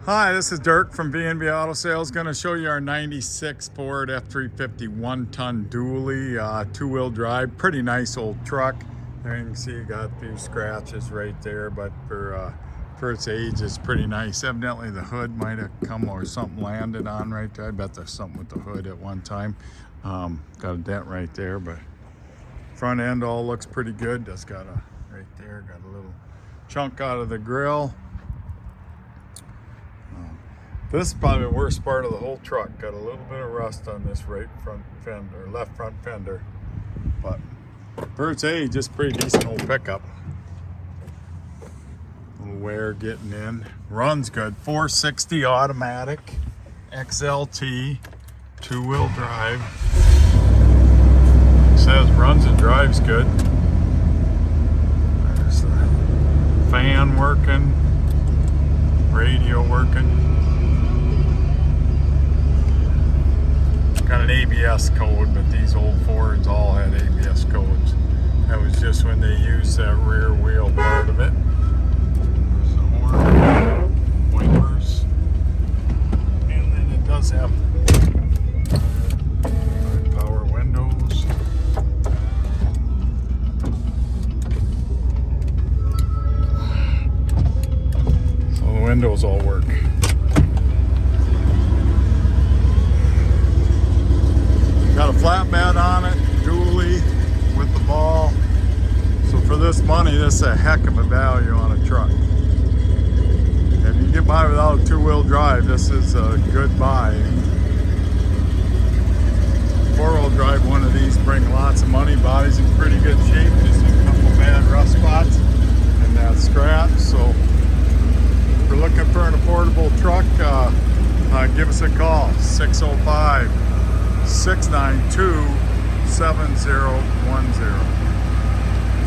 Hi, this is Dirk from B&B Auto Sales. Going to show you our 96 Ford F350 one-ton dually, two-wheel drive. Pretty nice old truck. There you can see you got a few scratches right there, but for its age, it's pretty nice. Evidently the hood might have come or something landed on right there. I bet there's something with the hood at one time. Got a dent right there, but front end all looks pretty good. Just got a, right there, got a little chunk out of the grill. This is probably the worst part of the whole truck. Got a little bit of rust on this right front fender, left front fender. But for its age, it's pretty decent old pickup. A little wear getting in. Runs good. 460 automatic, XLT, two-wheel drive. It says runs and drives good. There's the fan working, radio working. Got an ABS code, but these old Fords all had ABS codes. That was just when they used that rear wheel part of it. There's the horn, wipers, and then it does have power windows. So the windows all work. Got a flatbed on it, dually with the ball. So for this money, this is a heck of a value on a truck. If you get by without a two-wheel drive, this is a good buy. Four-wheel drive one of these bring lots of money. Body's in pretty good shape. Just a couple bad rust spots and that scratch. So if you're looking for an affordable truck, give us a call, 605-692-7010.